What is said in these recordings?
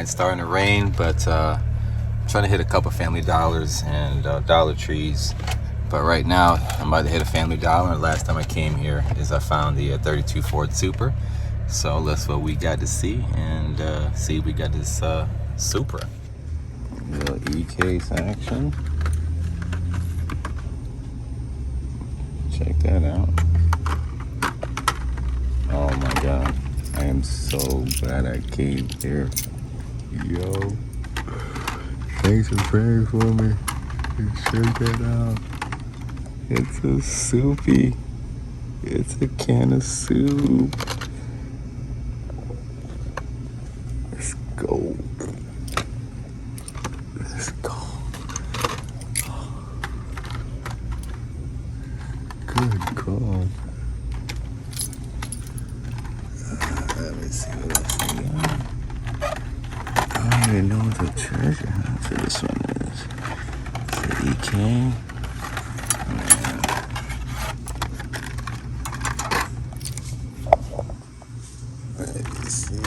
It's starting to rain, but I'm trying to hit a couple Family Dollars and Dollar Trees. But right now, I'm about to hit a Family Dollar. And last time I came here is I found the 32 Ford Super. So that's what we got to see, and see if we got this Supra. Little E-case action. Check that out. Oh my god. I am so glad I came here. Yo. Thanks for praying for me. Check that out. It's a soupy. It's a can of soup. Let's go. Let's go. Good God. Let me see what else we got. I don't even know what the treasure hunt for this one is. It's the EK. Let me see.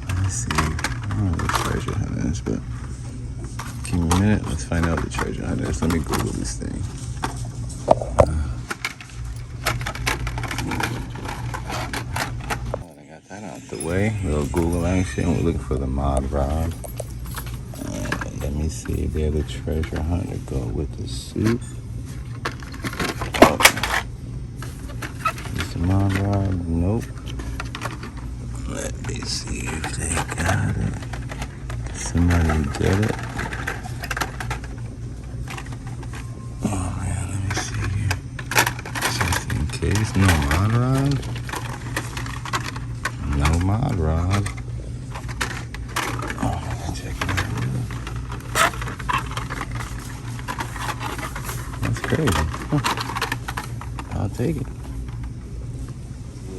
Let's see. I don't know what the treasure hunt is, but give me a minute. Let's find out what the treasure hunt is. Let me Google this thing. The way, little Google action. We're looking for the mod rod. Let me see if they have the treasure hunt to go with the soup. Oh. Is the mod rod? Nope. Let me see if they got it. Somebody get it. Oh man, let me see here. Just in case, no mod rod. No mod rod. Oh, check it out. That's crazy. Huh. I'll take it.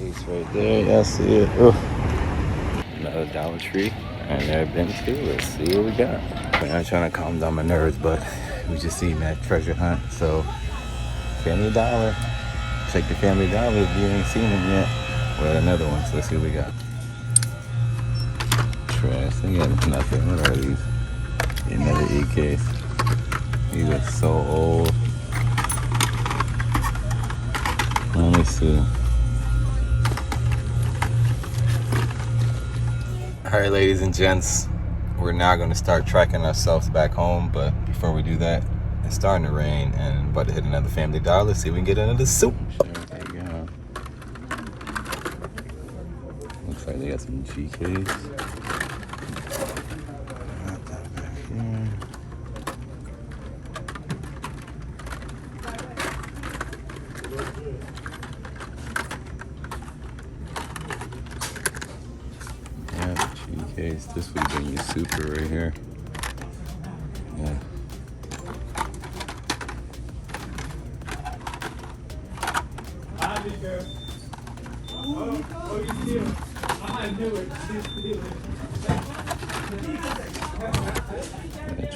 It's right there. Y'all see it. Oh. Another Dollar Tree I've never been to. Let's see what we got. I'm not trying to calm down my nerves, but we just seen that treasure hunt. So, Family Dollar. Check the Family Dollar if you ain't seen them yet. We got another one, so let's see what we got. Trash, they got nothing. What are these? Another E-case. These are so old. Let me see. Alright, ladies and gents, we're now going to start tracking ourselves back home, but before we do that, it's starting to rain and I'm about to hit another Family Dollar, see if we can get another soup. Looks like they got some GKs. Yeah, GKs. This would have been your Super right here. Yeah.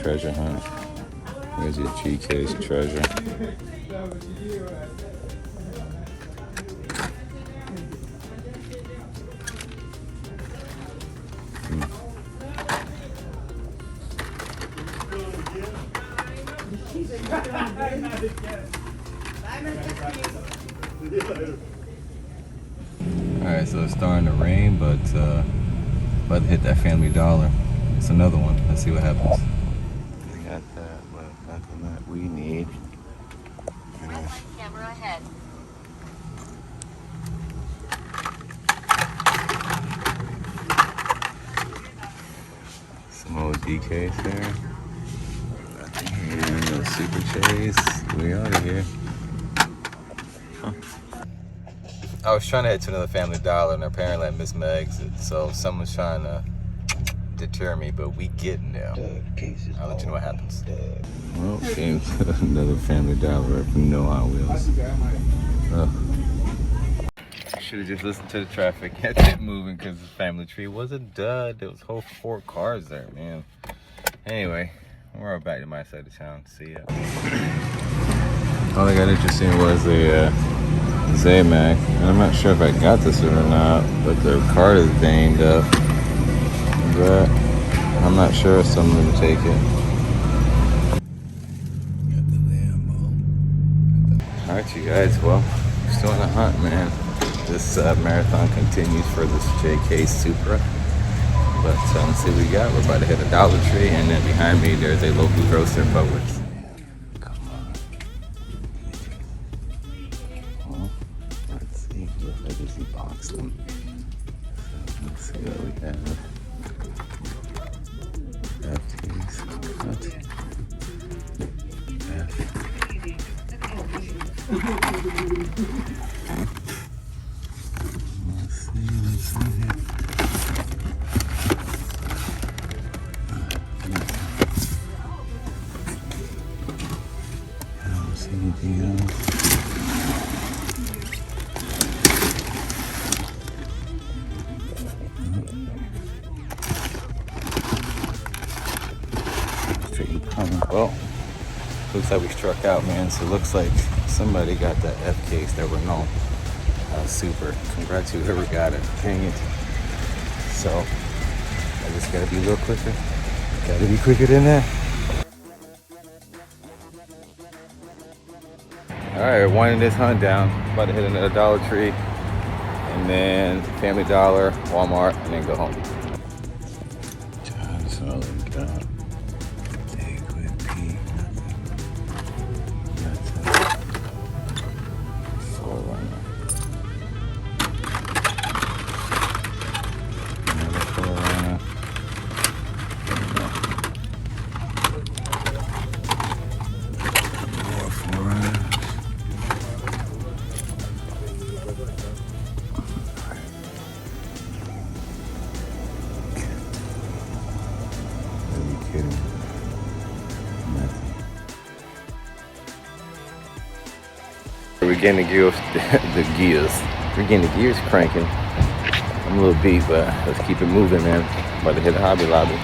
Treasure hunt. There's your G-case treasure. Alright, so it's starting to rain, but about to hit that Family Dollar. It's another one. Let's see what happens. We got that, but nothing that we need. Camera ahead. Some old DKs there. Nothing here. No Super Chase. We out of here. Huh. I was trying to head to another Family Dollar, and apparently I missed my exit. So someone's trying to deter me, but we getting there. I'll let you know what happens. Well, came to another Family Dollar from No HOTWHEELS. Should have just listened to the traffic, kept it moving, because the family tree was a dud. There was whole 4 cars there, man. Anyway, we're back to my side of town. See ya. All I got interesting was a Zamac, and I'm not sure if I got this one or not, but the card is banged up. I'm not sure if some of them take it. Alright, you guys, well, still on the hunt, man. This marathon continues for this JK Supra. But let's see what we got. We're about to hit a Dollar Tree, and then behind me there's a local grocer, Publix. Come on. Well, let's see. I just boxed them. So let's see what we have. FTs. What? F. Let's see here. I don't see anything else. Well, looks like we struck out, man. So it looks like somebody got that F case. There were no Super. Congrats to whoever got it. Dang it. So I just gotta be a little quicker. Gotta be quicker than that. Alright, winding this hunt down. About to hit another Dollar Tree, and then Family Dollar, Walmart, and then go home. That's all I got. Take a quick peek. That's it. Forerunner. Another Forerunner. More Forerunner. We're getting the gears. We're getting the gears cranking. I'm a little beat, but let's keep it moving, man. About to hit the Hobby Lobby.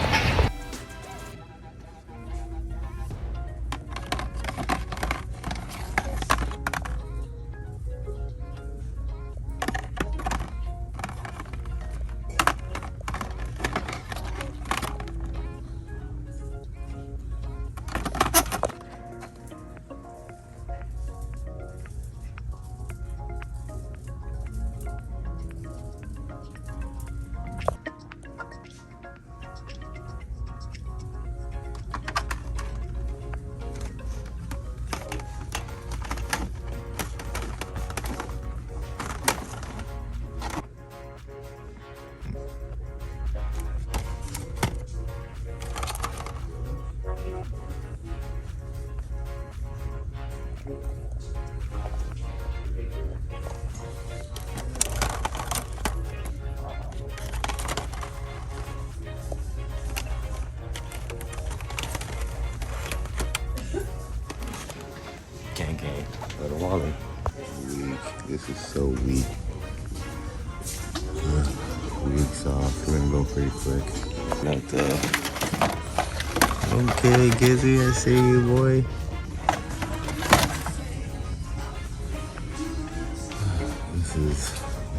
Gang. Little Wally. Weak. This is so weak. Week's off. We're gonna go pretty quick. Not that. Okay, Gizzy, I see you, boy. This is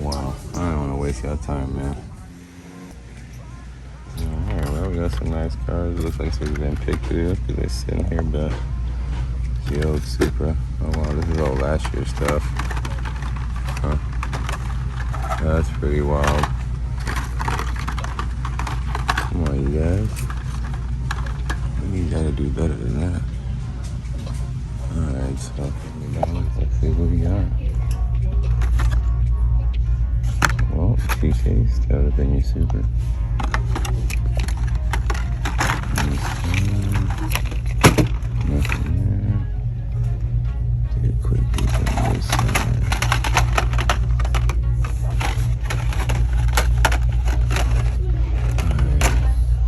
wow. I don't want to waste your time, man. Alright, well, we got some nice cars. It looks like somebody's been picked it up because they're sitting here, but the old Supra. Oh wow, this is all last year's stuff. Huh. That's pretty wild. Come on, you guys. You gotta do better than that. Alright, so let's see what we got. Well, T.A.S. That would have been your Super. Nothing there. Take a quick peek on this side. Alright,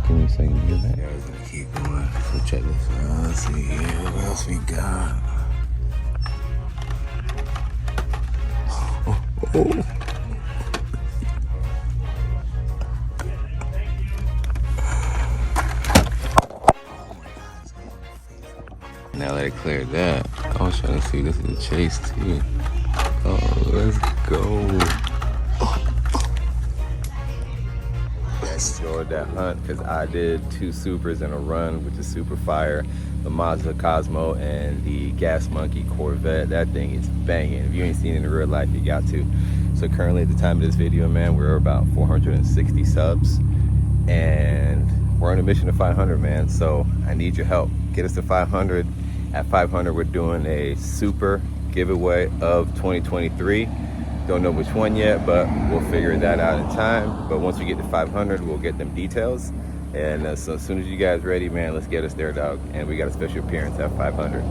give me a second to get back. Yeah, we're gonna keep going. So check this out. Let's see here. What else we got? Oh. Now that I cleared that, I was trying to see, this is a chase too. Oh, let's go. enjoyed that hunt because I did 2 supers in a run, which is super fire. The Mazda Cosmo and the Gas Monkey Corvette. That thing is banging. If you ain't seen it in real life, you got to. So currently at the time of this video, man, we're about 460 subs and we're on a mission to 500, man. So I need your help. Get us to 500. At 500, we're doing a super giveaway of 2023. Don't know which one yet, but we'll figure that out in time. But once we get to 500, we'll get them details. And so as soon as you guys ready, man, let's get us there, dog. And we got a special appearance at 500.